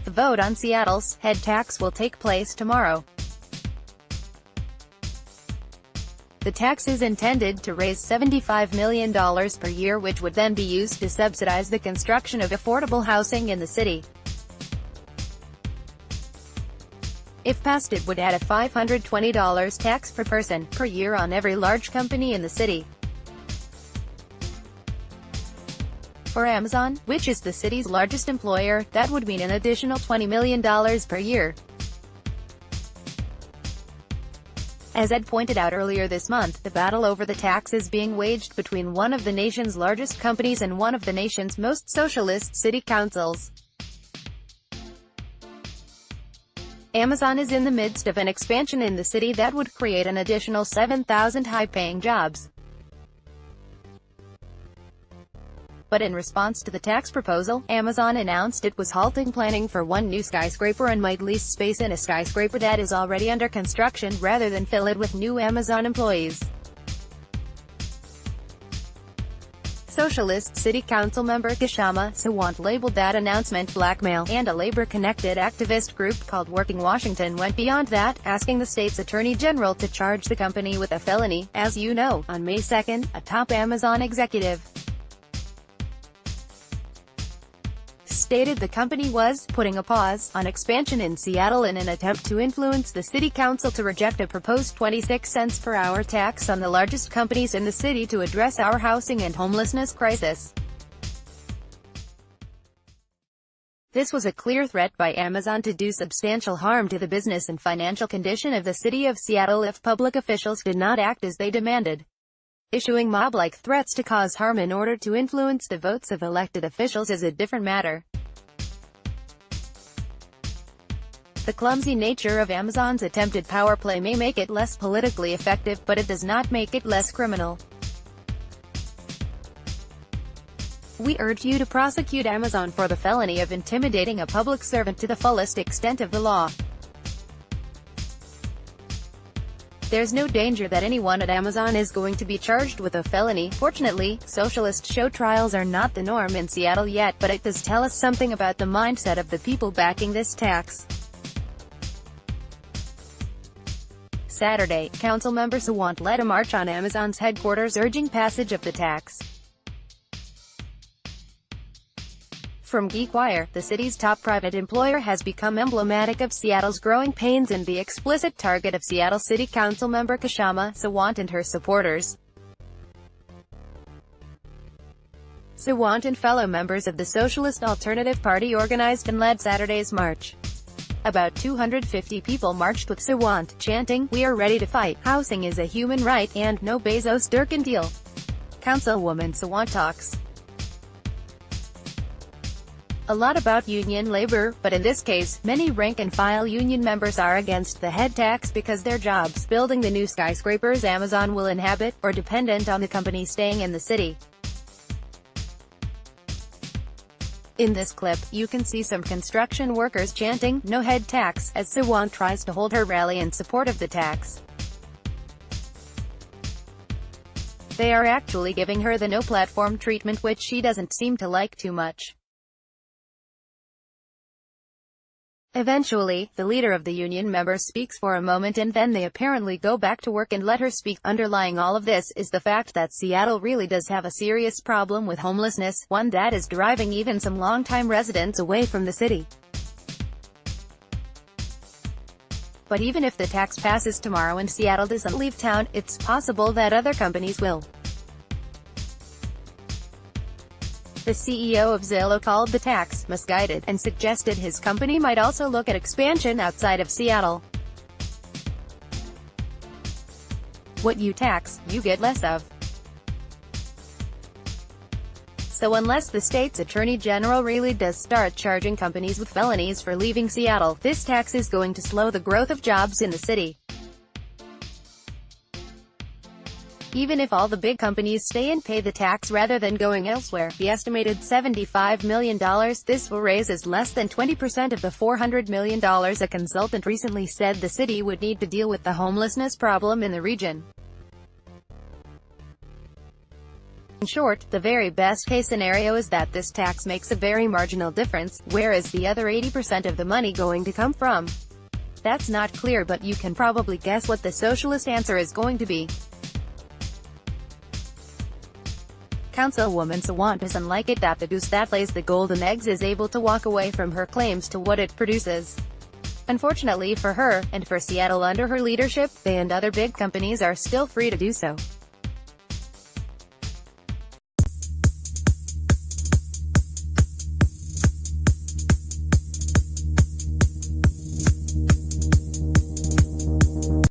The vote on Seattle's head tax will take place tomorrow. The tax is intended to raise $75 million per year, which would then be used to subsidize the construction of affordable housing in the city. If passed, it would add a $520 tax per person, per year on every large company in the city. For Amazon, which is the city's largest employer, that would mean an additional $20 million per year. As Ed pointed out earlier this month, the battle over the tax is being waged between one of the nation's largest companies and one of the nation's most socialist city councils. Amazon is in the midst of an expansion in the city that would create an additional 7,000 high-paying jobs. But in response to the tax proposal, Amazon announced it was halting planning for one new skyscraper and might lease space in a skyscraper that is already under construction, rather than fill it with new Amazon employees. Socialist City Council member Kshama Sawant labeled that announcement blackmail, and a labor-connected activist group called Working Washington went beyond that, asking the state's attorney general to charge the company with a felony. As you know, on May 2, a top Amazon executive stated the company was putting a pause on expansion in Seattle in an attempt to influence the city council to reject a proposed 26 cents per hour tax on the largest companies in the city to address our housing and homelessness crisis. This was a clear threat by Amazon to do substantial harm to the business and financial condition of the city of Seattle if public officials did not act as they demanded. Issuing mob-like threats to cause harm in order to influence the votes of elected officials is a different matter. The clumsy nature of Amazon's attempted power play may make it less politically effective, but it does not make it less criminal. We urge you to prosecute Amazon for the felony of intimidating a public servant to the fullest extent of the law. There's no danger that anyone at Amazon is going to be charged with a felony. Fortunately, socialist show trials are not the norm in Seattle yet, but it does tell us something about the mindset of the people backing this tax. Saturday, Councilmember Sawant led a march on Amazon's headquarters urging passage of the tax. From Geek Wire, the city's top private employer has become emblematic of Seattle's growing pains and the explicit target of Seattle City Council member Kshama Sawant and her supporters. Sawant and fellow members of the Socialist Alternative Party organized and led Saturday's march. About 250 people marched with Sawant, chanting, "We are ready to fight, housing is a human right, and no Bezos-Durkin deal." Councilwoman Sawant talks a lot about union labor, but in this case, many rank-and-file union members are against the head tax because their jobs, building the new skyscrapers Amazon will inhabit, are dependent on the company staying in the city. In this clip, you can see some construction workers chanting, "No head tax," as Sawant tries to hold her rally in support of the tax. They are actually giving her the no-platform treatment, which she doesn't seem to like too much. Eventually, the leader of the union members speaks for a moment and then they apparently go back to work and let her speak. Underlying all of this is the fact that Seattle really does have a serious problem with homelessness, one that is driving even some longtime residents away from the city. But even if the tax passes tomorrow and Seattle doesn't leave town, it's possible that other companies will. The CEO of Zillow called the tax misguided, and suggested his company might also look at expansion outside of Seattle. What you tax, you get less of. So unless the state's attorney general really does start charging companies with felonies for leaving Seattle, this tax is going to slow the growth of jobs in the city. Even if all the big companies stay and pay the tax rather than going elsewhere, the estimated $75 million this will raise is less than 20% of the $400 million a consultant recently said the city would need to deal with the homelessness problem in the region. In short, the very best case scenario is that this tax makes a very marginal difference. Where is the other 80% of the money going to come from? That's not clear, but you can probably guess what the socialist answer is going to be. Councilwoman Sawant doesn't like it that the goose that lays the golden eggs is able to walk away from her claims to what it produces. Unfortunately for her, and for Seattle under her leadership, they and other big companies are still free to do so.